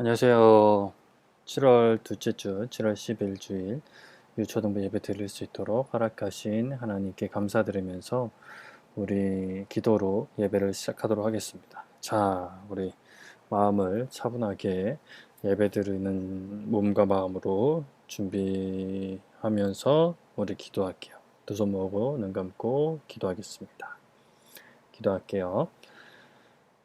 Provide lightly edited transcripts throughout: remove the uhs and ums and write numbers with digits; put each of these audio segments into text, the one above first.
안녕하세요. 7월 둘째 주, 7월 10일 주일 유초등부 예배 드릴 수 있도록 허락하신 하나님께 감사드리면서 우리 기도로 예배를 시작하도록 하겠습니다. 자, 우리 마음을 차분하게 예배 드리는 몸과 마음으로 준비하면서 우리 기도할게요. 두 손 모으고 눈 감고 기도하겠습니다. 기도할게요.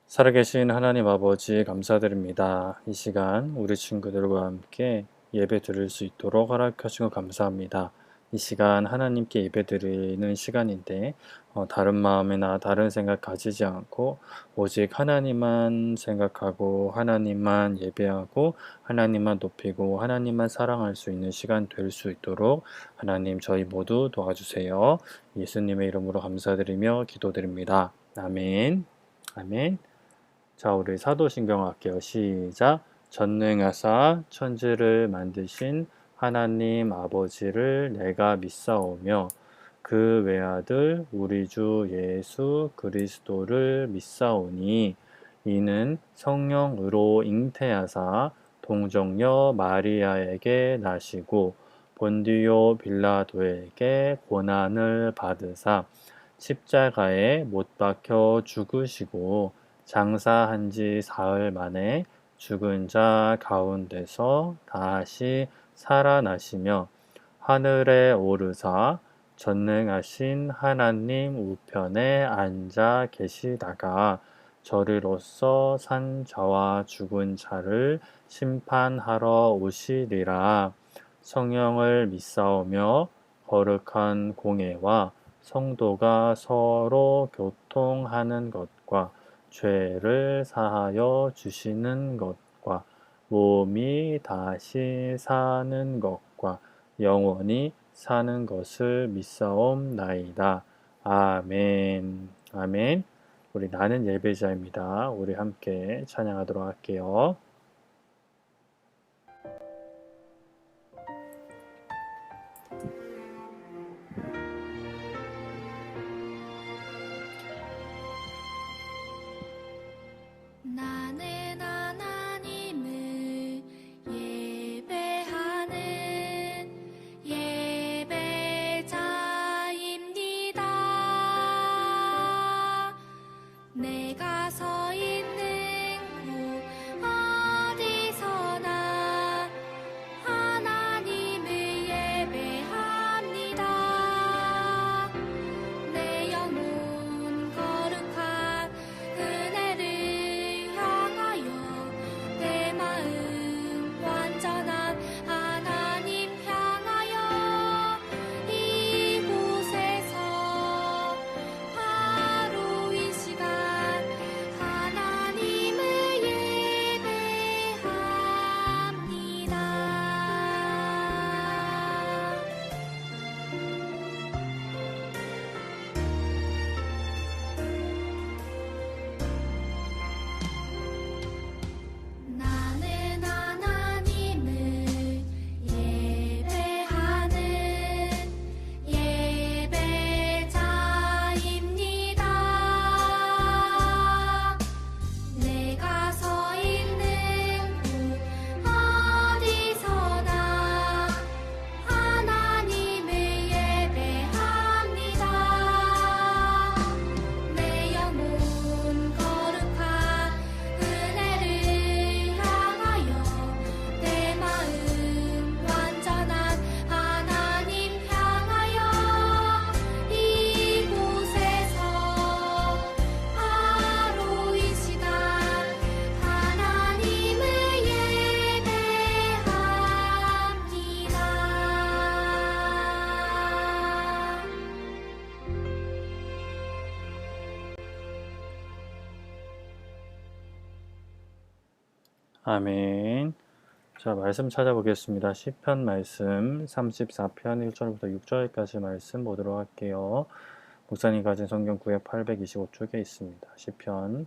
살아계신 하나님 아버지 감사드립니다. 이 시간 우리 친구들과 함께 예배 드릴 수 있도록 허락하시고 감사합니다. 이 시간 하나님께 예배 드리는 시간인데 다른 마음이나 다른 생각 가지지 않고 오직 하나님만 생각하고 하나님만 예배하고 하나님만 높이고 하나님만 사랑할 수 있는 시간 될 수 있도록 하나님 저희 모두 도와주세요. 예수님의 이름으로 감사드리며 기도드립니다. 아멘. 아멘. 자, 우리 사도신경 할게요. 시작. 전능하사 천지를 만드신 하나님 아버지를 내가 믿사오며 그 외아들 우리 주 예수 그리스도를 믿사오니 이는 성령으로 잉태하사 동정녀 마리아에게 나시고 본디오 빌라도에게 고난을 받으사 십자가에 못 박혀 죽으시고 장사한 지 사흘 만에 죽은 자 가운데서 다시 살아나시며 하늘에 오르사 전능하신 하나님 우편에 앉아 계시다가 저리로서 산 자와 죽은 자를 심판하러 오시리라. 성령을 믿사오며 거룩한 공예와 성도가 서로 교통하는 것과 죄를 사하여 주시는 것과 몸이 다시 사는 것과 영원히 사는 것을 믿사옵나이다. 아멘. 아멘. 우리 나는 예배자입니다. 우리 함께 찬양하도록 할게요. 나는 하나님을 예배하는 예배자입니다. 내가 서 있는 곳 어디서나 하나님을 예배합니다. 내 영혼 거룩한 은혜를 향하여 내 마음 완전한 하나님 향하여 이곳에서 바로 이 시간 하나님을 예배합니다. 나는 하나님을 예배하는 예배자입니다. 내가 서 있는 곳 어디서나 하나님을 예배합니다. 내 영혼 거룩한 은혜를 향하여 내 마음 완전한 하나님 향하여 이곳에서 바로 이 시간 하나님을 예배합니다. 아멘. 자, 말씀 찾아보겠습니다. 시편 말씀 34편 1절부터 6절까지 말씀 보도록 할게요. 목사님 가진 성경 구역 825쪽에 있습니다. 시편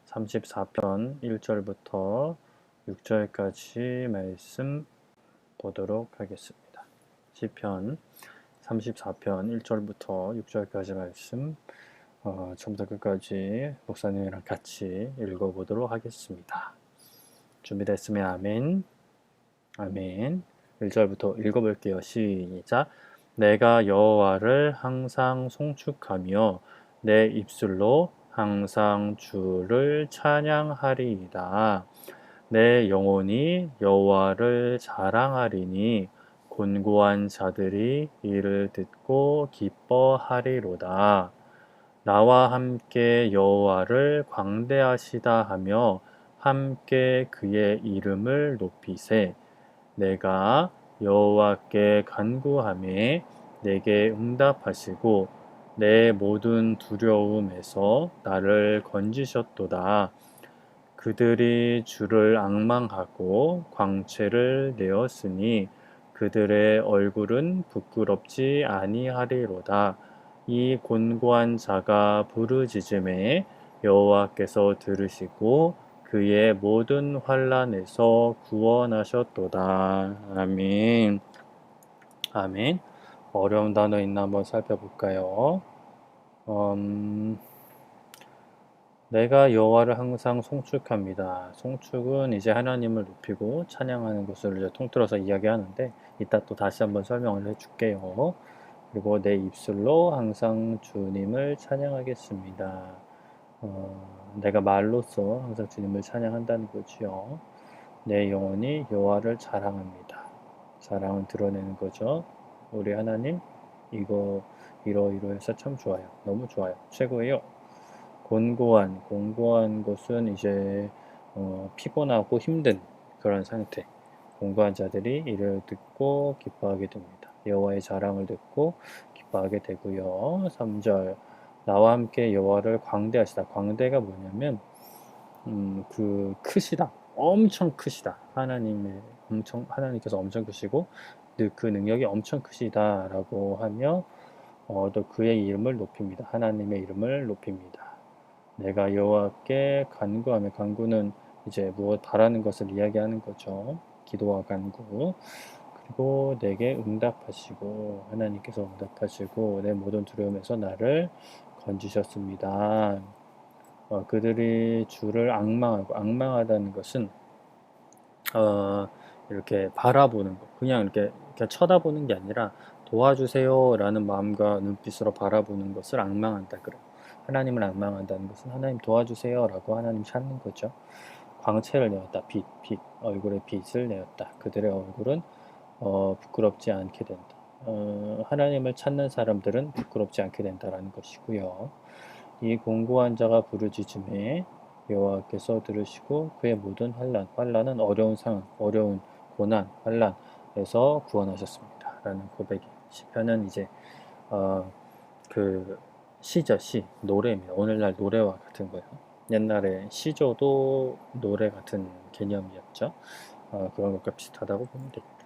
34편 1절부터 6절까지 말씀 보도록 하겠습니다. 시편 34편 1절부터 6절까지 말씀 처음부터 끝까지 목사님이랑 같이 읽어보도록 하겠습니다. 준비됐으면 아멘. 아멘. 1절부터 읽어볼게요. 시작. 내가 여호와를 항상 송축하며 내 입술로 항상 주를 찬양하리이다. 내 영혼이 여호와를 자랑하리니 곤고한 자들이 이를 듣고 기뻐하리로다. 나와 함께 여호와를 광대하시다 하며 함께 그의 이름을 높이세. 내가 여호와께 간구하매 내게 응답하시고 내 모든 두려움에서 나를 건지셨도다. 그들이 주를 앙망하고 광채를 내었으니 그들의 얼굴은 부끄럽지 아니하리로다. 이 곤고한 자가 부르짖음에 여호와께서 들으시고 그의 모든 환난에서 구원하셨도다. 아멘. 아멘. 어려운 단어 있나 한번 살펴볼까요? 내가 여호와를 항상 송축합니다. 송축은 이제 하나님을 높이고 찬양하는 것을 이제 통틀어서 이야기하는데 이따 또 다시 한번 설명을 해줄게요. 그리고 내 입술로 항상 주님을 찬양하겠습니다. 내가 말로써 항상 주님을 찬양한다는 거지요. 내 영혼이 여호와를 자랑합니다. 자랑은 드러내는 거죠. 우리 하나님 이러이러해서 참 좋아요. 너무 좋아요. 최고예요. 공고한 것은 이제 피곤하고 힘든 그런 상태. 공고한 자들이 이를 듣고 기뻐하게 됩니다. 여호와의 자랑을 듣고 기뻐하게 되고요. 3절 나와 함께 여호와를 광대하시다. 광대가 뭐냐면 크시다. 엄청 크시다. 하나님께서 엄청 크시고 그 능력이 엄청 크시다라고 하며 또 그의 이름을 높입니다. 하나님의 이름을 높입니다. 내가 여호와께 간구하며 간구는 이제 무엇 바라는 것을 이야기하는 거죠. 기도와 간구. 그리고 내게 응답하시고 하나님께서 응답하시고 내 모든 두려움에서 나를 건지셨습니다. 그들이 주를 앙망하다는 것은 이렇게 바라보는 것, 그냥 이렇게 쳐다보는 게 아니라 도와주세요라는 마음과 눈빛으로 바라보는 것을 앙망한다 그래요. 하나님을 앙망한다는 것은 하나님 도와주세요라고 하나님 찾는 거죠. 광채를 내었다. 빛, 얼굴에 빛을 내었다. 그들의 얼굴은 부끄럽지 않게 된다. 하나님을 찾는 사람들은 부끄럽지 않게 된다라는 것이고요. 이 공고한 자가 부르짖음에 여호와께서 들으시고 그의 모든 환난은 어려운 상황, 어려운 고난, 환난에서 구원하셨습니다. 라는 고백이 시편은 이제 그 시죠, 노래입니다. 오늘날 노래와 같은 거예요. 옛날에 시조도 노래 같은 개념이었죠. 그런 것과 비슷하다고 보면 됩니다.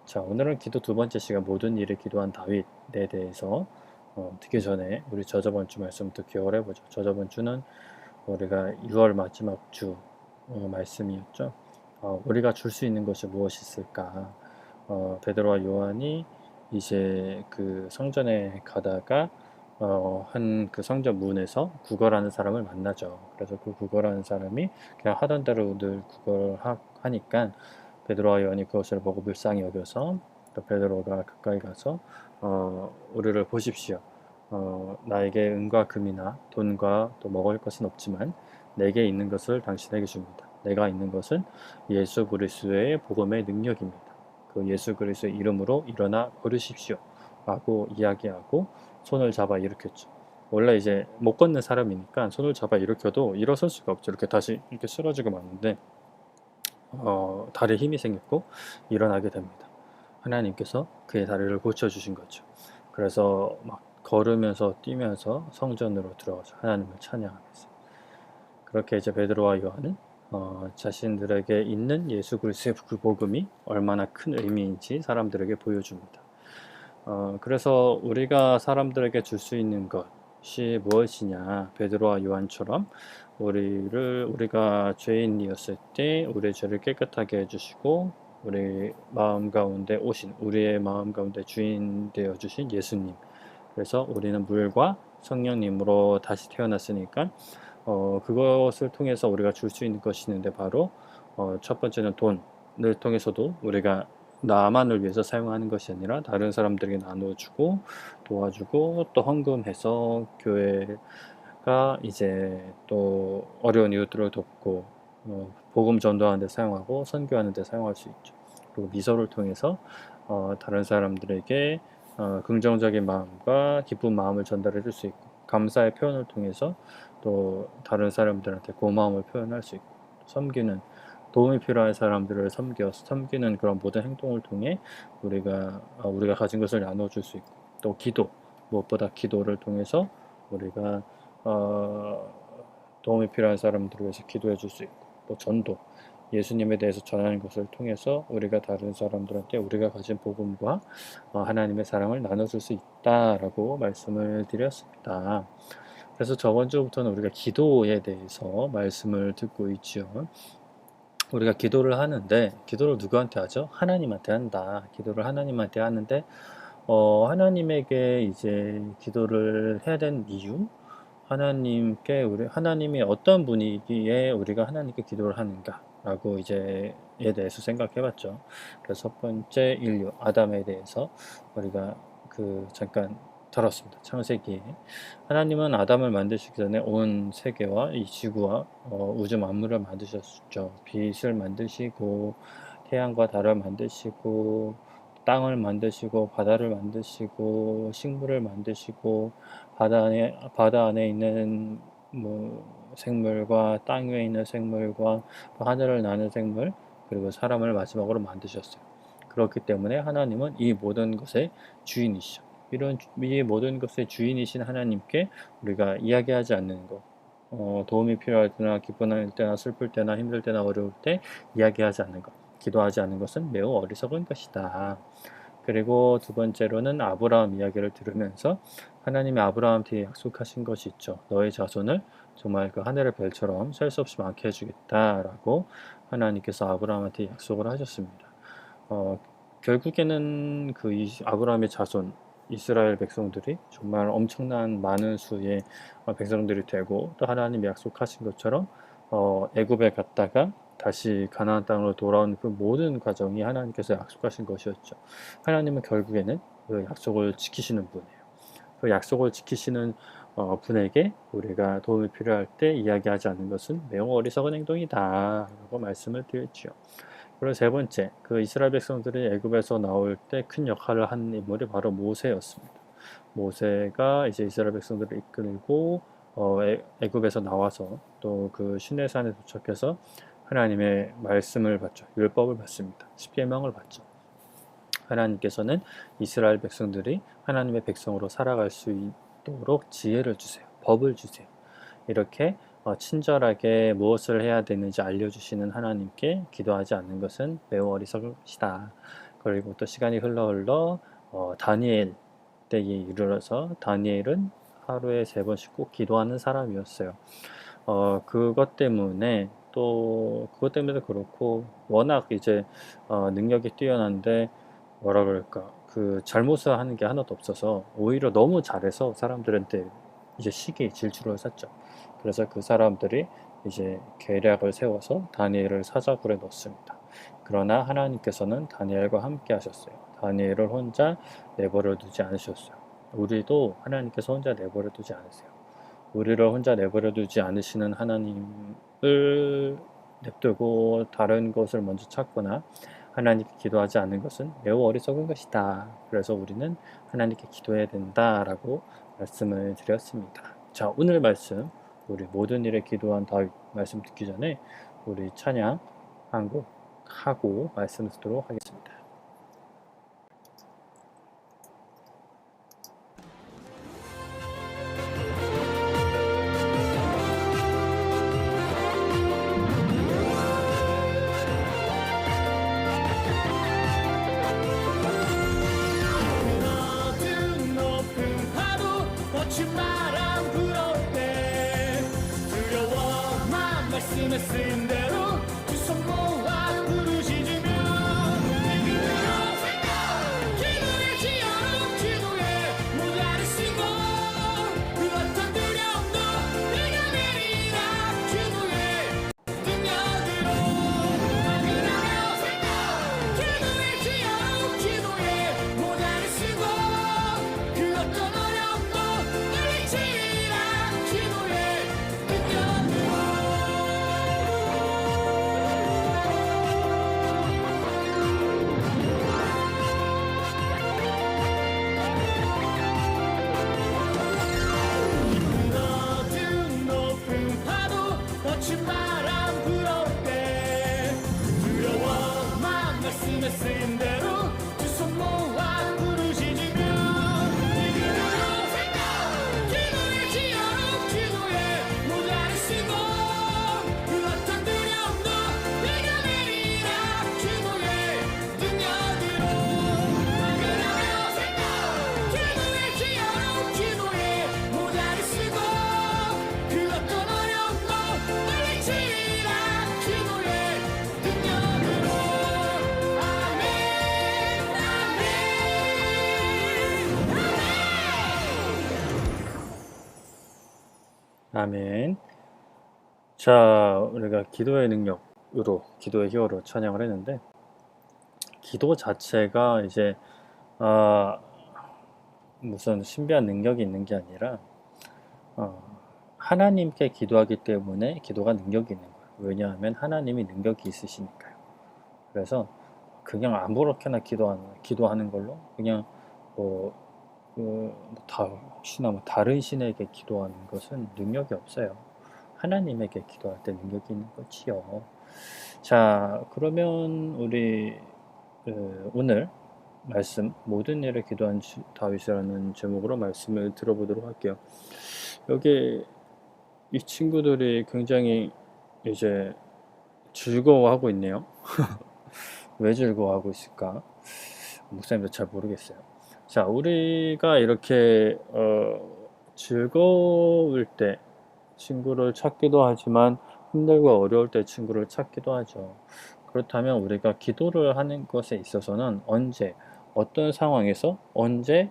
자, 오늘은 기도 두 번째 시간 모든 일을 기도한 다윗에 대해서 듣기 전에 우리 저저번 주 말씀부터 기억을 해보죠. 저저번 주는 우리가 6월 마지막 주 말씀이었죠. 우리가 줄 수 있는 것이 무엇이 있을까? 베드로와 요한이 이제 그 성전에 가다가 한 그 성전 문에서 구걸하는 사람을 만나죠. 그래서 그 구걸하는 사람이 그냥 하던 대로 늘 구걸하니까 베드로와 요한이 그것을 보고 불쌍히 여겨서 또 베드로가 가까이 가서 우리를 보십시오. 나에게 은과 금이나 돈과 또 먹을 것은 없지만 내게 있는 것을 당신에게 줍니다. 내가 있는 것은 예수 그리스도의 복음의 능력입니다. 그 예수 그리스도의 이름으로 일어나 걸으십시오. 라고 이야기하고 손을 잡아 일으켰죠. 원래 이제 못 걷는 사람이니까 손을 잡아 일으켜도 일어설 수가 없죠. 이렇게 다시 이렇게 쓰러지고 마는데 다리에 힘이 생겼고 일어나게 됩니다. 하나님께서 그의 다리를 고쳐주신 거죠. 그래서 막 걸으면서 뛰면서 성전으로 들어가서 하나님을 찬양하면서 그렇게 이제 베드로와 요한은 자신들에게 있는 예수 그리스도의 그 복음이 얼마나 큰 의미인지 사람들에게 보여줍니다. 그래서 우리가 사람들에게 줄 수 있는 것이 무엇이냐? 베드로와 요한처럼 우리가 죄인이었을 때 우리의 죄를 깨끗하게 해주시고 우리의 마음 가운데 주인 되어 주신 예수님. 그래서 우리는 물과 성령님으로 다시 태어났으니까 그것을 통해서 우리가 줄 수 있는 것이 있는데 바로 첫 번째는 돈을 통해서도 우리가 나만을 위해서 사용하는 것이 아니라 다른 사람들에게 나눠주고 도와주고 또 헌금해서 교회가 이제 또 어려운 이웃들을 돕고 복음 전도하는 데 사용하고 선교하는 데 사용할 수 있죠. 그리고 미소를 통해서 다른 사람들에게 긍정적인 마음과 기쁜 마음을 전달해 줄 수 있고 감사의 표현을 통해서 또 다른 사람들한테 고마움을 표현할 수 있고 섬기는 도움이 필요한 사람들을 섬기는 그런 모든 행동을 통해 우리가 가진 것을 나눠줄 수 있고 또 기도 무엇보다 기도를 통해서 우리가 도움이 필요한 사람들을 위해서 기도해 줄 수 있고 또 전도 예수님에 대해서 전하는 것을 통해서 우리가 다른 사람들한테 우리가 가진 복음과 하나님의 사랑을 나눠줄 수 있다라고 말씀을 드렸습니다. 그래서 저번 주부터는 우리가 기도에 대해서 말씀을 듣고 있지요. 우리가 기도를 하는데 기도를 누구한테 하죠? 하나님한테 한다. 기도를 하나님한테 하는데 하나님에게 이제 기도를 해야 되는 이유? 하나님이 어떤 분위기에 우리가 하나님께 기도를 하는가라고 이제에 대해서 생각해봤죠. 그래서 첫 번째 인류 아담에 대해서 우리가 잠깐 다뤘습니다. 창세기에 하나님은 아담을 만드시기 전에 온 세계와 이 지구와 우주 만물을 만드셨죠. 빛을 만드시고 태양과 달을 만드시고 땅을 만드시고 바다를 만드시고 식물을 만드시고 바다 안에 있는 생물과 땅 위에 있는 생물과 하늘을 나는 생물 그리고 사람을 마지막으로 만드셨어요. 그렇기 때문에 하나님은 이 모든 것의 주인이시죠. 이 모든 것의 주인이신 하나님께 우리가 이야기하지 않는 것, 도움이 필요할 때나 기쁨할 때나 슬플 때나 힘들 때나 어려울 때 이야기하지 않는 것, 기도하지 않는 것은 매우 어리석은 것이다. 그리고 두 번째로는 아브라함 이야기를 들으면서 하나님이 아브라함한테 약속하신 것이 있죠. 너의 자손을 정말 그 하늘의 별처럼 셀 수 없이 많게 해주겠다라고 하나님께서 아브라함한테 약속을 하셨습니다. 결국에는 아브라함의 자손 이스라엘 백성들이 정말 엄청난 많은 수의 백성들이 되고 또 하나님이 약속하신 것처럼 애굽에 갔다가 다시 가나안 땅으로 돌아온 그 모든 과정이 하나님께서 약속하신 것이었죠. 하나님은 결국에는 그 약속을 지키시는 분이에요. 그 약속을 지키시는 분에게 우리가 도움이 필요할 때 이야기하지 않는 것은 매우 어리석은 행동이다 라고 말씀을 드렸죠. 그리고 세 번째, 그 이스라엘 백성들이 애굽에서 나올 때 큰 역할을 한 인물이 바로 모세였습니다. 모세가 이제 이스라엘 백성들을 이끌고 애굽에서 나와서 또 그 시내산에 도착해서 하나님의 말씀을 받죠. 율법을 받습니다. 십계명을 받죠. 하나님께서는 이스라엘 백성들이 하나님의 백성으로 살아갈 수 있도록 지혜를 주세요. 법을 주세요. 이렇게 친절하게 무엇을 해야 되는지 알려주시는 하나님께 기도하지 않는 것은 매우 어리석은 것이다. 그리고 또 시간이 흘러 다니엘 때에 이르러서 다니엘은 하루에 3번씩 꼭 기도하는 사람이었어요. 그것 때문에도 그렇고 워낙 이제 능력이 뛰어난데 뭐라 그럴까 잘못을 하는 게 하나도 없어서 오히려 너무 잘해서 사람들한테 이제 질주를 샀죠. 그래서 그 사람들이 이제 계략을 세워서 다니엘을 사자굴에 넣습니다. 그러나 하나님께서는 다니엘과 함께 하셨어요. 다니엘을 혼자 내버려 두지 않으셨어요. 우리도 하나님께서 혼자 내버려 두지 않으세요. 우리를 혼자 내버려 두지 않으시는 하나님을 냅두고 다른 것을 먼저 찾거나 하나님께 기도하지 않는 것은 매우 어리석은 것이다. 그래서 우리는 하나님께 기도해야 된다라고 말씀을 드렸습니다. 자, 오늘 말씀 우리 모든 일에 기도한 다윗 말씀 듣기 전에 우리 찬양 한 곡 하고 말씀 듣도록 하겠습니다. 모든 높은 파도 거친 바람 불어올 때 두려워만 말씀에 쓰인 대로 두 손 모아 부르짖으며 아멘. 자, 우리가 기도의 능력으로, 기도의 힘으로 찬양을 했는데, 기도 자체가 이제, 아, 무슨 신비한 능력이 있는 게 아니라, 어, 하나님께 기도하기 때문에 기도가 능력이 있는 거예요. 왜냐하면 하나님이 능력이 있으시니까요. 그래서 그냥 아무렇게나 기도하는 걸로 그냥 뭐, 혹시나 뭐 다른 신에게 기도하는 것은 능력이 없어요. 하나님에게 기도할 때 능력이 있는 거지요. 자, 그러면 우리 오늘 말씀 모든 일에 기도한 다윗이라는 제목으로 말씀을 들어보도록 할게요. 여기 이 친구들이 굉장히 이제 즐거워하고 있네요. 왜 즐거워하고 있을까? 목사님도 잘 모르겠어요. 자, 우리가 이렇게 즐거울 때 친구를 찾기도 하지만 힘들고 어려울 때 친구를 찾기도 하죠. 그렇다면 우리가 기도를 하는 것에 있어서는 언제, 어떤 상황에서 언제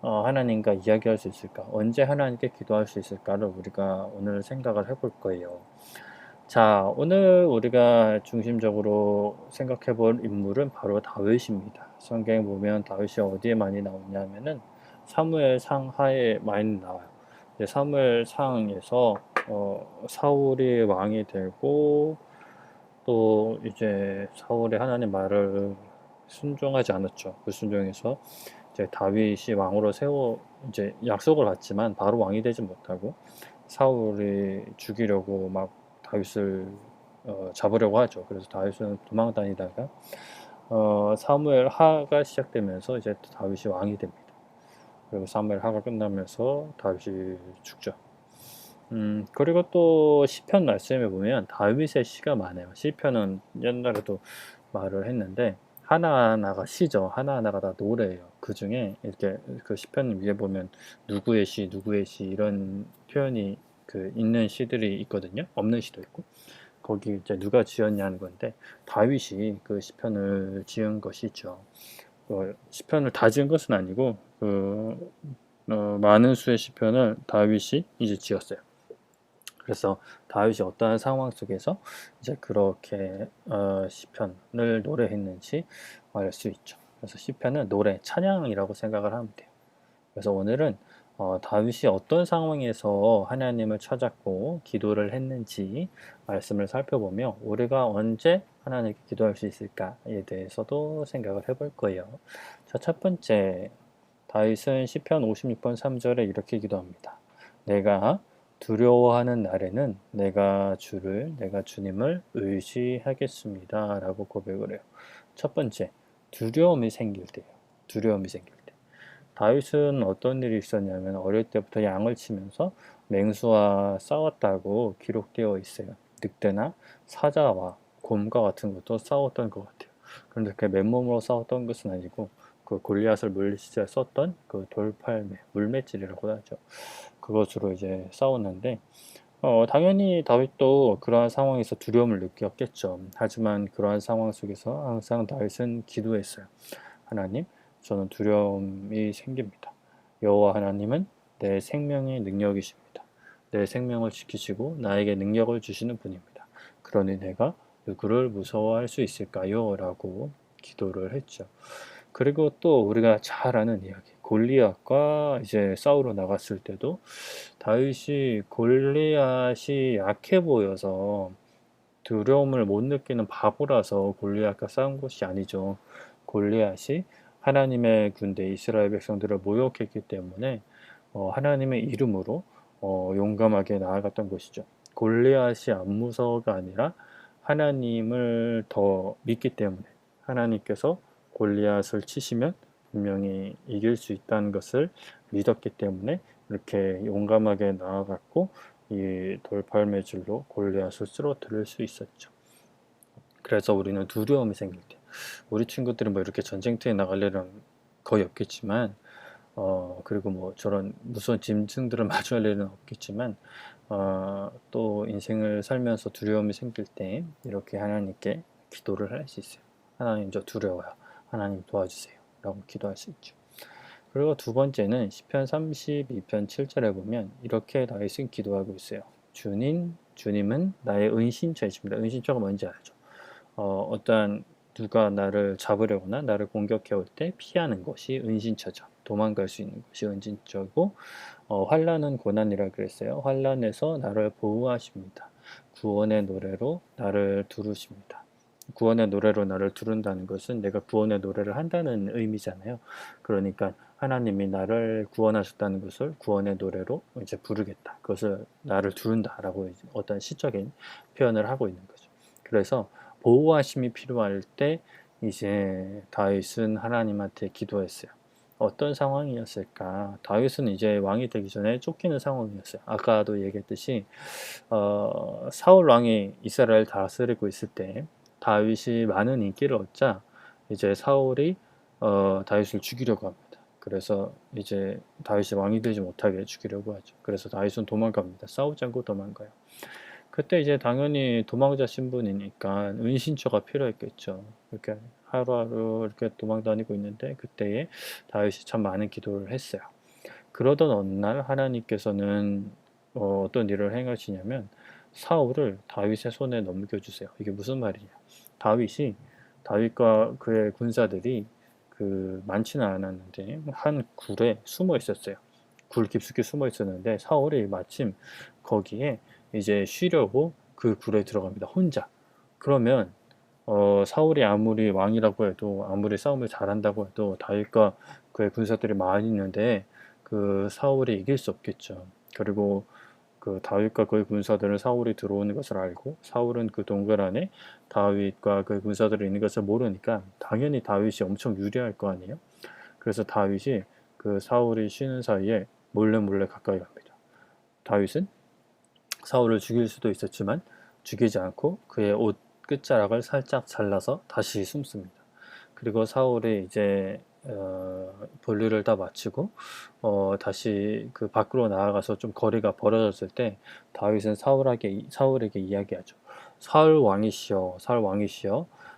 하나님과 이야기할 수 있을까? 언제 하나님께 기도할 수 있을까를 우리가 오늘 생각을 해볼 거예요. 자, 오늘 우리가 중심적으로 생각해 볼 인물은 바로 다윗입니다. 성경에 보면 다윗이 어디에 많이 나오냐면은 사무엘 상하에 많이 나와요. 사무엘 상에서 사울이 왕이 되고 또 이제 사울이 하나님 말을 순종하지 않았죠. 불순종해서 이제 다윗이 왕으로 이제 약속을 받지만 바로 왕이 되지 못하고 사울이 죽이려고 막 다윗을 잡으려고 하죠. 그래서 다윗은 도망 다니다가 사무엘 하가 시작되면서 이제 다윗이 왕이 됩니다. 그리고 사무엘 하가 끝나면서 다윗이 죽죠. 그리고 또 시편 말씀에 보면 다윗의 시가 많아요. 시편은 옛날에도 말을 했는데 하나하나가 시죠. 하나하나가 다 노래예요. 그 중에 이렇게 그 시편 위에 보면 누구의 시, 누구의 시 이런 표현이 있는 시들이 있거든요. 없는 시도 있고. 거기 이제 누가 지었냐는 건데 다윗이 그 시편을 지은 것이죠. 시편을 다 지은 것은 아니고 많은 수의 시편을 다윗이 이제 지었어요. 그래서 다윗이 어떠한 상황 속에서 이제 그렇게 시편을 노래했는지 알 수 있죠. 그래서 시편은 노래, 찬양이라고 생각을 하면 돼요. 그래서 오늘은 다윗이 어떤 상황에서 하나님을 찾았고 기도를 했는지 말씀을 살펴보며 우리가 언제 하나님께 기도할 수 있을까에 대해서도 생각을 해볼 거예요. 자, 첫 번째, 다윗은 시편 56편 3절에 이렇게 기도합니다. 내가 두려워하는 날에는 내가 주님을 의지하겠습니다. 라고 고백을 해요. 첫 번째, 두려움이 생길 때예요. 두려움이 생길 때. 다윗은 어떤 일이 있었냐면 어릴 때부터 양을 치면서 맹수와 싸웠다고 기록되어 있어요. 늑대나 사자와 곰과 같은 것도 싸웠던 것 같아요. 그런데 그 맨몸으로 싸웠던 것은 아니고 그 골리앗을 물리치자 썼던 그 돌팔매, 물맷질이라고 하죠. 그것으로 이제 싸웠는데 당연히 다윗도 그러한 상황에서 두려움을 느꼈겠죠. 하지만 그러한 상황 속에서 항상 다윗은 기도했어요. 하나님, 저는 두려움이 생깁니다. 여호와 하나님은 내 생명의 능력이십니다. 내 생명을 지키시고 나에게 능력을 주시는 분입니다. 그러니 내가 누구를 무서워할 수 있을까요? 라고 기도를 했죠. 그리고 또 우리가 잘 아는 이야기, 골리앗과 이제 싸우러 나갔을 때도 다윗이 골리앗이 약해 보여서 두려움을 못 느끼는 바보라서 골리앗과 싸운 것이 아니죠. 골리앗이 하나님의 군대 이스라엘 백성들을 모욕했기 때문에 하나님의 이름으로 용감하게 나아갔던 것이죠. 골리앗이 안 무서워가 아니라 하나님을 더 믿기 때문에 하나님께서 골리앗을 치시면 분명히 이길 수 있다는 것을 믿었기 때문에 이렇게 용감하게 나아갔고 이 돌팔매질로 골리앗을 쓰러뜨릴 수 있었죠. 그래서 우리는 두려움이 생길 때 우리 친구들은 뭐 이렇게 전쟁터에 나갈 일은 거의 없겠지만 그리고 뭐 저런 무서운 짐승들을 마주할 일은 없겠지만 또 인생을 살면서 두려움이 생길 때 이렇게 하나님께 기도를 할 수 있어요. 하나님 저 두려워요. 하나님 도와주세요. 라고 기도할 수 있죠. 그리고 두 번째는 시편 32편 7절에 보면 이렇게 다윗은 기도하고 있어요. 주님은 나의 은신처이십니다. 은신처가 뭔지 알죠? 어떠한 누가 나를 잡으려거나 나를 공격해 올 때 피하는 것이 은신처죠. 도망갈 수 있는 것이 은신처고, 환난은 고난이라 그랬어요. 환난에서 나를 보호하십니다. 구원의 노래로 나를 두르십니다. 구원의 노래로 나를 두른다는 것은 내가 구원의 노래를 한다는 의미잖아요. 그러니까 하나님이 나를 구원하셨다는 것을 구원의 노래로 이제 부르겠다. 그것을 나를 두른다라고 어떤 시적인 표현을 하고 있는 거죠. 그래서 보호하심이 필요할 때 이제 다윗은 하나님한테 기도했어요. 어떤 상황이었을까? 다윗은 이제 왕이 되기 전에 쫓기는 상황이었어요. 아까도 얘기했듯이 사울 왕이 이스라엘 다스리고 있을 때 다윗이 많은 인기를 얻자 이제 사울이 다윗을 죽이려고 합니다. 그래서 이제 다윗이 왕이 되지 못하게 죽이려고 하죠. 그래서 다윗은 도망갑니다. 싸우지 않고 도망가요. 그때 이제 당연히 도망자 신분이니까 은신처가 필요했겠죠. 이렇게 하루하루 이렇게 도망 다니고 있는데 그때에 다윗이 참 많은 기도를 했어요. 그러던 어느 날 하나님께서는 어떤 일을 행하시냐면 사울을 다윗의 손에 넘겨주세요. 이게 무슨 말이냐? 다윗과 그의 군사들이 많지는 않았는데 한 굴에 숨어 있었어요. 굴 깊숙이 숨어 있었는데 사울이 마침 거기에 이제 쉬려고 그 굴에 들어갑니다. 혼자. 그러면 사울이 아무리 왕이라고 해도 아무리 싸움을 잘한다고 해도 다윗과 그의 군사들이 많이 있는데 그 사울이 이길 수 없겠죠. 그리고 그 다윗과 그의 군사들은 사울이 들어오는 것을 알고 사울은 그 동굴 안에 다윗과 그의 군사들이 있는 것을 모르니까 당연히 다윗이 엄청 유리할 거 아니에요. 그래서 다윗이 그 사울이 쉬는 사이에 몰래 가까이 갑니다. 다윗은 사울을 죽일 수도 있었지만 죽이지 않고 그의 옷 끝자락을 살짝 잘라서 다시 숨습니다. 그리고 사울이 이제 볼일을 다 마치고 다시 그 밖으로 나아가서 좀 거리가 벌어졌을 때 다윗은 사울에게 이야기하죠. 사울 왕이시여,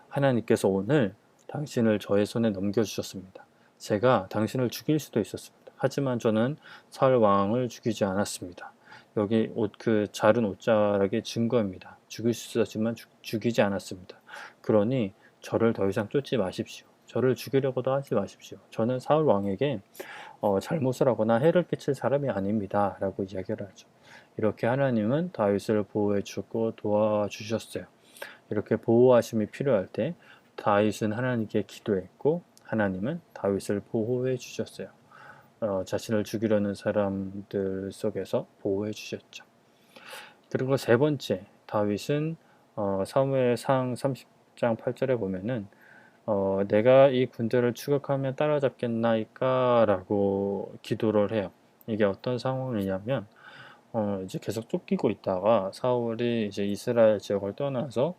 하나님께서 오늘 당신을 저의 손에 넘겨주셨습니다. 제가 당신을 죽일 수도 있었습니다. 하지만 저는 사울 왕을 죽이지 않았습니다. 여기 자른 옷자락의 증거입니다. 죽일 수 있었지만 죽이지 않았습니다. 그러니 저를 더 이상 쫓지 마십시오. 저를 죽이려고도 하지 마십시오. 저는 사울 왕에게 잘못을 하거나 해를 끼칠 사람이 아닙니다. 라고 이야기를 하죠. 이렇게 하나님은 다윗을 보호해 주고 도와주셨어요. 이렇게 보호하심이 필요할 때 다윗은 하나님께 기도했고 하나님은 다윗을 보호해 주셨어요. 자신을 죽이려는 사람들 속에서 보호해 주셨죠. 그리고 세 번째, 다윗은 사무엘상 30장 8절에 보면은 내가 이 군대를 추격하면 따라잡겠나이까? 라고 기도를 해요. 이게 어떤 상황이냐면 이제 계속 쫓기고 있다가 사울이 이제 이스라엘 지역을 떠나서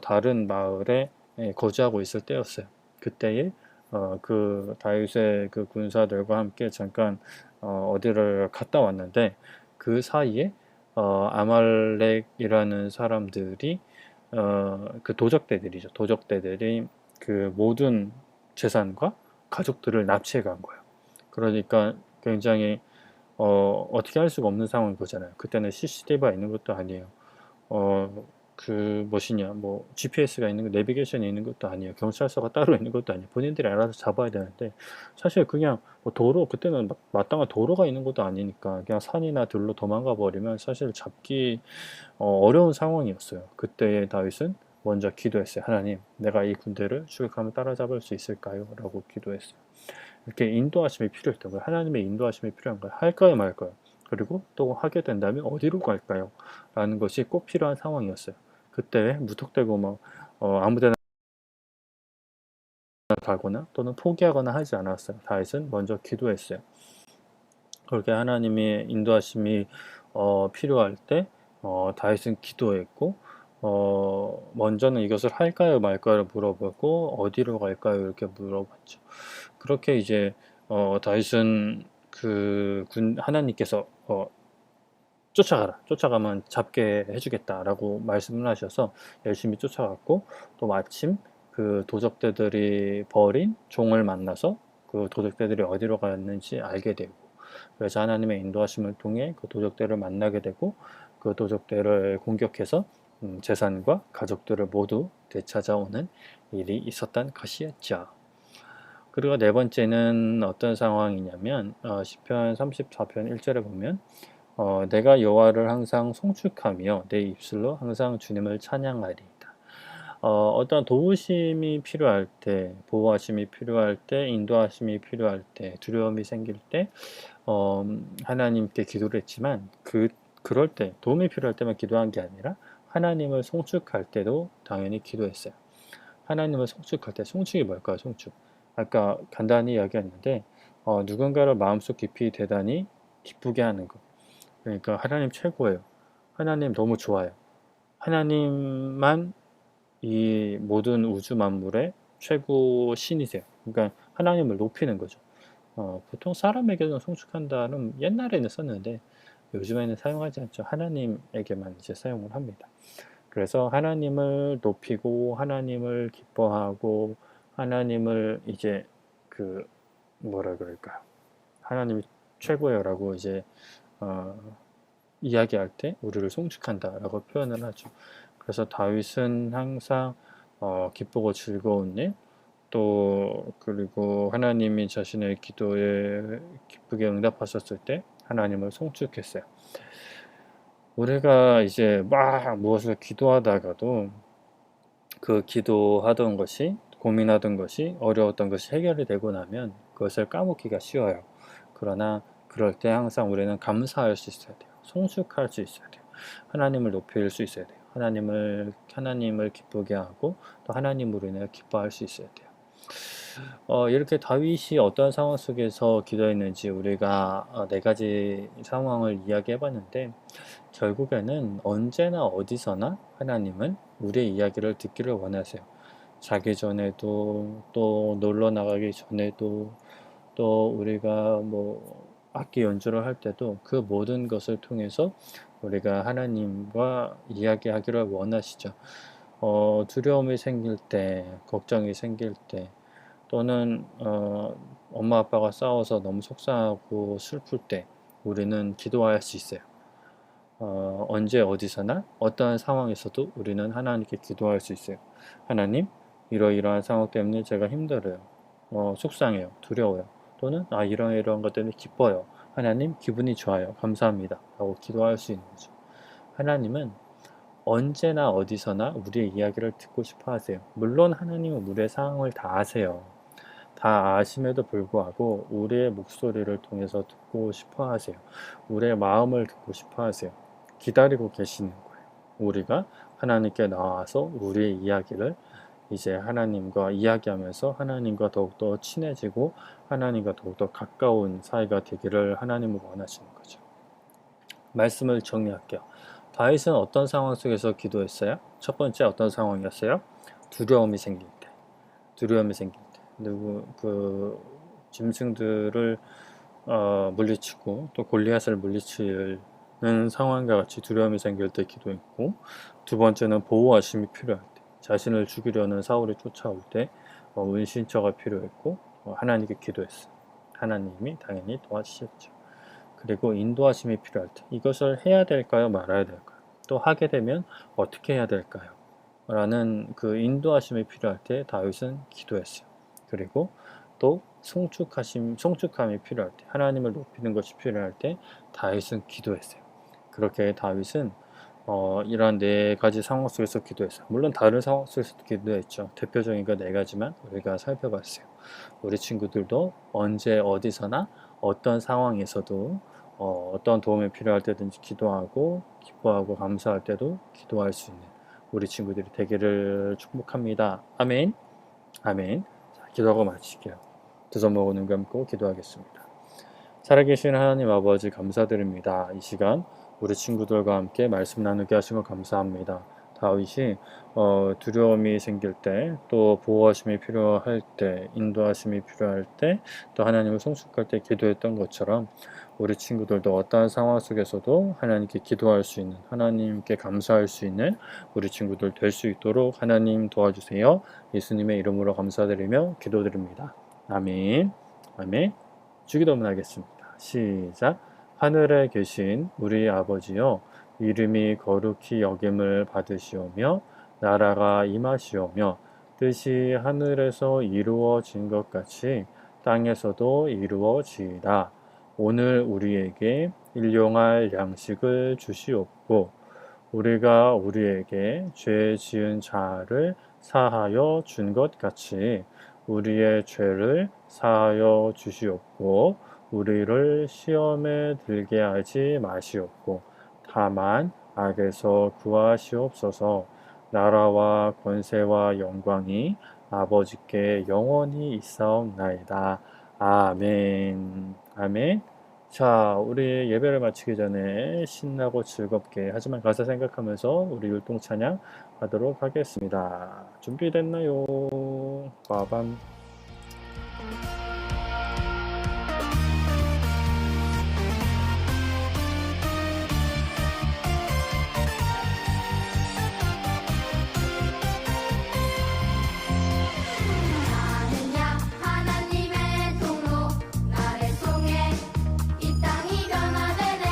다른 마을에 거주하고 있을 때였어요. 그때에 그 다윗의 그 군사들과 함께 잠깐 어디를 갔다 왔는데 그 사이에 아말렉이라는 사람들이 그 도적대들이죠. 도적대들이 그 모든 재산과 가족들을 납치해 간 거예요. 그러니까 굉장히 어떻게 할 수가 없는 상황인 거잖아요. 그때는 CCTV가 있는 것도 아니에요. 뭐 GPS가 있는 거, 내비게이션이 있는 것도 아니에요. 경찰서가 따로 있는 것도 아니에요. 본인들이 알아서 잡아야 되는데 사실 그냥 뭐 그때는 마땅한 도로가 있는 것도 아니니까 그냥 산이나 들로 도망가 버리면 사실 잡기 어려운 상황이었어요. 그때 다윗은 먼저 기도했어요. 하나님, 내가 이 군대를 추격하면 따라잡을 수 있을까요? 라고 기도했어요. 이렇게 인도하심이 필요했던 거예요. 하나님의 인도하심이 필요한 거예요. 할까요, 말까요? 그리고 또 하게 된다면 어디로 갈까요? 라는 것이 꼭 필요한 상황이었어요. 그때 무턱대고 아무데나 가거나 또는 포기하거나 하지 않았어요. 다윗은 먼저 기도했어요. 그렇게 하나님의 인도하심이 필요할 때 다윗은 기도했고 먼저는 이것을 할까요 말까요 물어보고 어디로 갈까요 이렇게 물어봤죠. 그렇게 이제 다윗은 하나님께서 쫓아가면 잡게 해주겠다라고 말씀을 하셔서 열심히 쫓아갔고 또 마침 그 도적대들이 버린 종을 만나서 그 도적들이 어디로 갔는지 알게 되고, 그래서 하나님의 인도하심을 통해 그 도적들을 만나게 되고 그 도적들을 공격해서 재산과 가족들을 모두 되찾아오는 일이 있었던 것이었죠. 그리고 네 번째는 어떤 상황이냐면 시편 34편 1절에 보면 내가 여호와를 항상 송축하며 내 입술로 항상 주님을 찬양하리이다. 어떤 도우심이 필요할 때, 보호하심이 필요할 때, 인도하심이 필요할 때, 두려움이 생길 때 하나님께 기도를 했지만 그럴 때 도움이 필요할 때만 기도한 게 아니라 하나님을 송축할 때도 당연히 기도했어요. 하나님을 송축할 때 송축이 뭘까요? 송축. 아까 간단히 이야기했는데 누군가를 마음속 깊이 대단히 기쁘게 하는 것. 그러니까 하나님 최고예요. 하나님 너무 좋아요. 하나님만 이 모든 우주 만물의 최고 신이세요. 그러니까 하나님을 높이는 거죠. 보통 사람에게는 송축한다는 옛날에는 썼는데 요즘에는 사용하지 않죠. 하나님에게만 이제 사용을 합니다. 그래서 하나님을 높이고 하나님을 기뻐하고 하나님을 이제 그 뭐라 그럴까요? 하나님이 최고예요라고 이제 이야기할 때 우리를 송축한다라고 표현을 하죠. 그래서 다윗은 항상 기쁘고 즐거운 일, 또 그리고 하나님이 자신의 기도에 기쁘게 응답하셨을 때 하나님을 송축했어요. 우리가 이제 막 무엇을 기도하다가도 그 기도하던 것이 고민하던 것이 어려웠던 것이 해결이 되고 나면 그것을 까먹기가 쉬워요. 그러나 그럴 때 항상 우리는 감사할 수 있어야 돼요. 송축할 수 있어야 돼요. 하나님을 높일 수 있어야 돼요. 하나님을 기쁘게 하고 또 하나님으로 인해 기뻐할 수 있어야 돼요. 이렇게 다윗이 어떤 상황 속에서 기도했는지 우리가 네 가지 상황을 이야기해 봤는데 결국에는 언제나 어디서나 하나님은 우리의 이야기를 듣기를 원하세요. 자기 전에도 또 놀러 나가기 전에도 또 우리가 뭐 악기 연주를 할 때도 그 모든 것을 통해서 우리가 하나님과 이야기하기를 원하시죠. 두려움이 생길 때, 걱정이 생길 때, 또는 엄마 아빠가 싸워서 너무 속상하고 슬플 때 우리는 기도할 수 있어요. 언제 어디서나 어떠한 상황에서도 우리는 하나님께 기도할 수 있어요. 하나님, 이러이러한 상황 때문에 제가 힘들어요. 속상해요. 두려워요. 또는 이러이러한 것 때문에 기뻐요. 하나님, 기분이 좋아요. 감사합니다. 라고 기도할 수 있는 거죠. 하나님은 언제나 어디서나 우리의 이야기를 듣고 싶어 하세요. 물론 하나님은 우리의 상황을 다 아세요. 다 아심에도 불구하고 우리의 목소리를 통해서 듣고 싶어 하세요. 우리의 마음을 듣고 싶어 하세요. 기다리고 계시는 거예요. 우리가 하나님께 나와서 우리의 이야기를 이제 하나님과 이야기하면서 하나님과 더욱더 친해지고 하나님과 더욱더 가까운 사이가 되기를 하나님은 원하시는 거죠. 말씀을 정리할게요. 다윗은 어떤 상황 속에서 기도했어요? 첫 번째 어떤 상황이었어요? 두려움이 생길 때. 두려움이 생길 때. 그리고 그 짐승들을 물리치고 또 골리앗을 물리치는 상황과 같이 두려움이 생길 때 기도했고, 두 번째는 보호하심이 필요할 때, 자신을 죽이려는 사울이 쫓아올 때 은신처가 필요했고 하나님께 기도했어요. 하나님이 당연히 도와주셨죠. 그리고 인도하심이 필요할 때 이것을 해야 될까요? 말아야 될까요? 또 하게 되면 어떻게 해야 될까요? 라는 그 인도하심이 필요할 때 다윗은 기도했어요. 그리고 또 송축함이 필요할 때, 하나님을 높이는 것이 필요할 때 다윗은 기도했어요. 그렇게 다윗은 이러한 네 가지 상황 속에서 기도했어요. 물론 다른 상황 속에서도 기도했죠. 대표적인 거 네 가지만 우리가 살펴봤어요. 우리 친구들도 언제 어디서나 어떤 상황에서도 어떤 도움이 필요할 때든지 기도하고 기뻐하고 감사할 때도 기도할 수 있는 우리 친구들이 되기를 축복합니다. 아멘. 아멘. 자, 기도하고 마칠게요. 두 손 모으고 눈 감고 기도하겠습니다. 살아계신 하나님 아버지 감사드립니다. 이 시간 우리 친구들과 함께 말씀 나누게 하신 것 감사합니다. 다윗이 두려움이 생길 때, 또 보호하심이 필요할 때, 인도하심이 필요할 때, 또 하나님을 송축할 때 기도했던 것처럼 우리 친구들도 어떠한 상황 속에서도 하나님께 기도할 수 있는, 하나님께 감사할 수 있는 우리 친구들 될 수 있도록 하나님 도와주세요. 예수님의 이름으로 감사드리며 기도드립니다. 아멘. 아멘. 주기도문 하겠습니다. 시작. 하늘에 계신 우리 아버지여, 이름이 거룩히 여김을 받으시오며 나라가 임하시오며 뜻이 하늘에서 이루어진 것 같이 땅에서도 이루어지이다. 오늘 우리에게 일용할 양식을 주시옵고 우리가 우리에게 죄 지은 자를 사하여 준 것 같이 우리의 죄를 사하여 주시옵고 우리를 시험에 들게 하지 마시옵고 다만 악에서 구하시옵소서. 나라와 권세와 영광이 아버지께 영원히 있사옵나이다. 아멘. 아멘. 자, 우리 예배를 마치기 전에 신나고 즐겁게 하지만 가사 생각하면서 우리 율동 찬양 하도록 하겠습니다. 준비됐나요? 빠밤. 나는야 하나님의 통로 나를 통해 이 땅이 변화되네.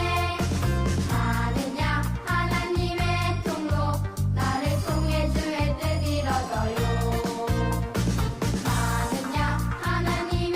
나는야 하나님의 통로 나를 통해 주의 뜻 이뤄져요. 나는야 하나님의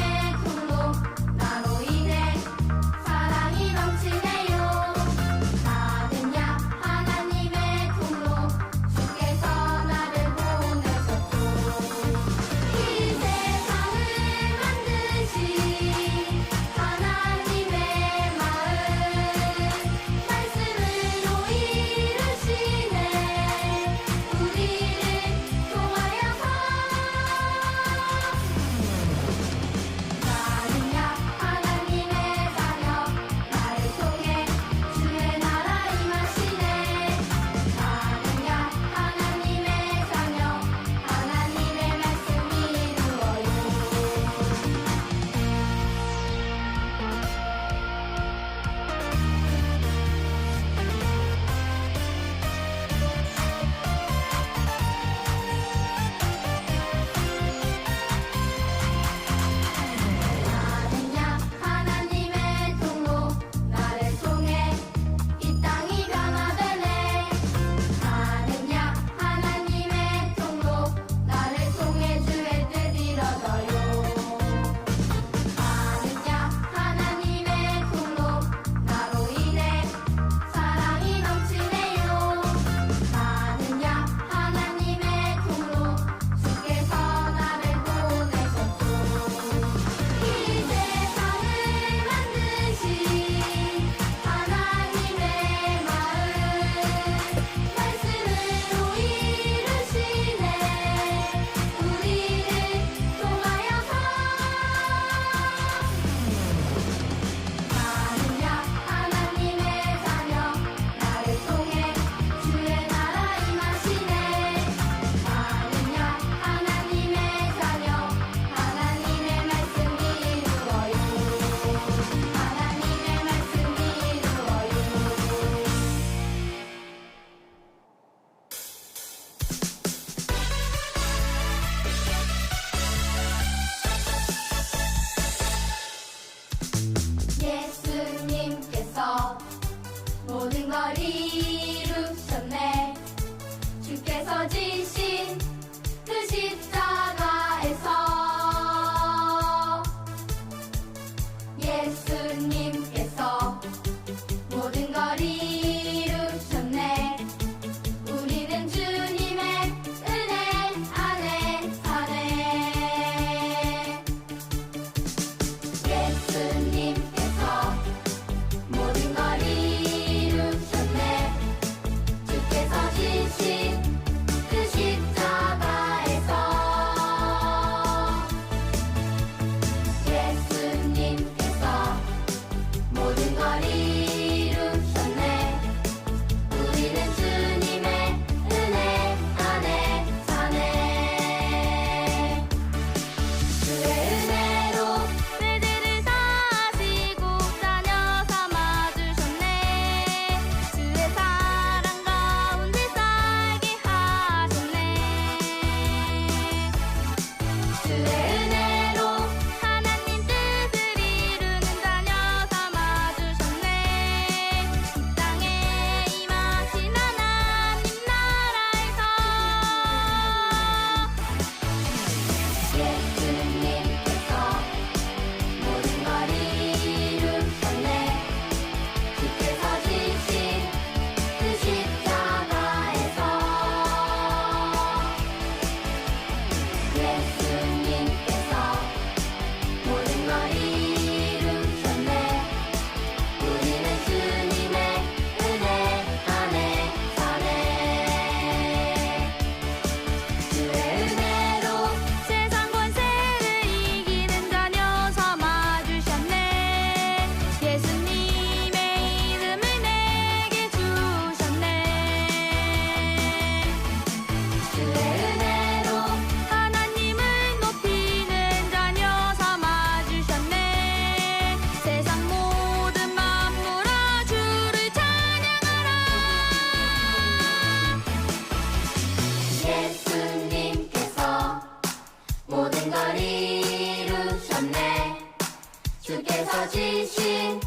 져지신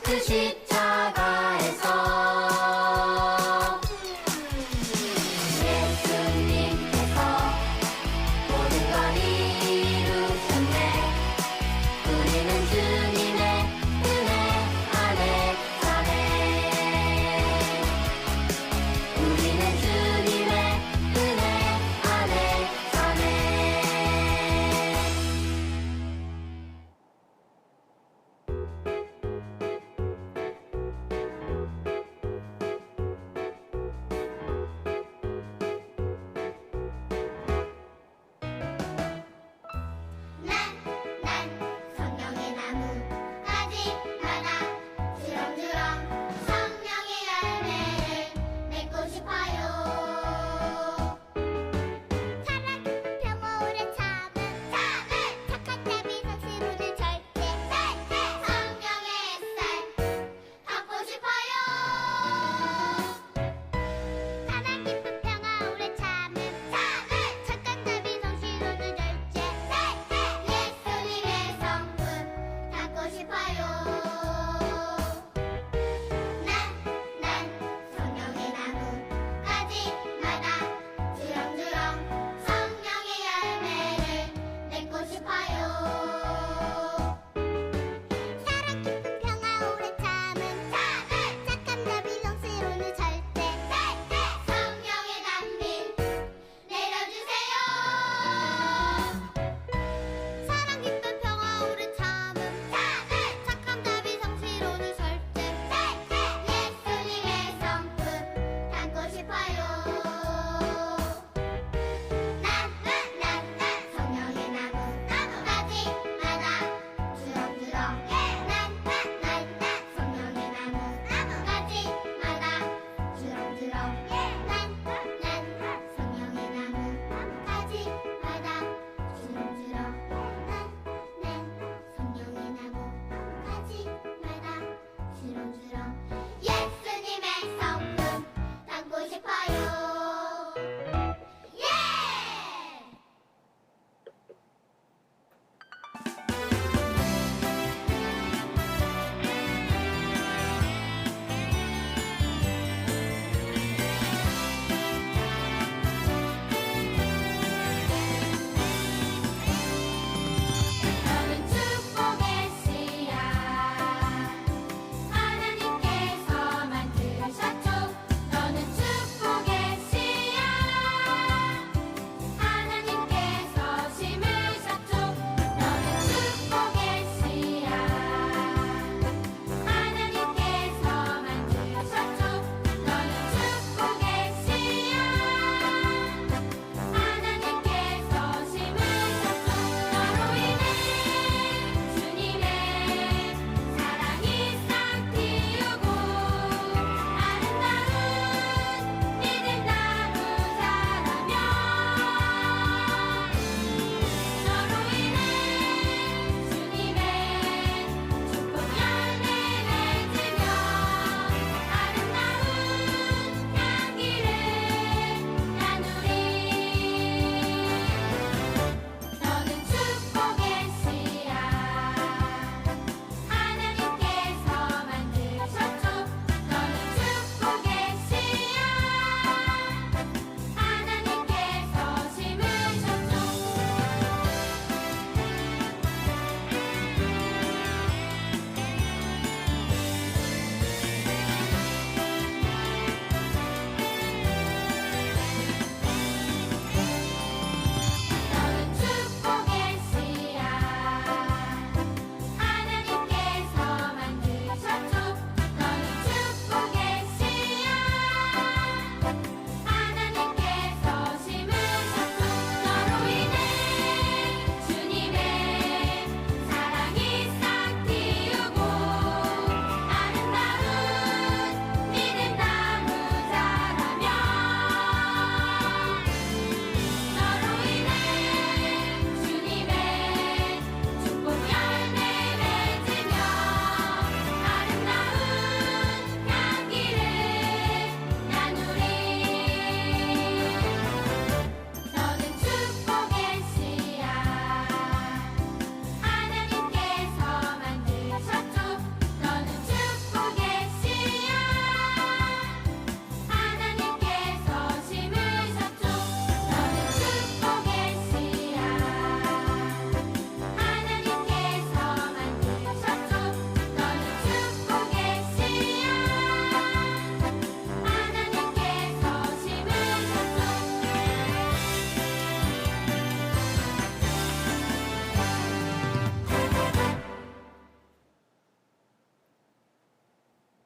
그 십자가에서 예수님께서 모든 걸 이루셨네. 우리는 주님의 은혜 안에 사네. 우리는 주님의 은혜 안에 사네.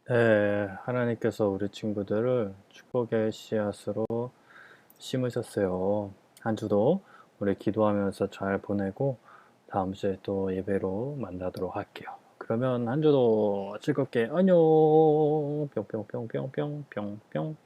네, 하나님께서 우리 친구들을 축복의 씨앗으로 심으셨어요. 한 주도 우리 기도하면서 잘 보내고 다음 주에 또 예배로 만나도록 할게요. 그러면 한 주도 즐겁게 안녕 뿅뿅뿅뿅뿅뿅뿅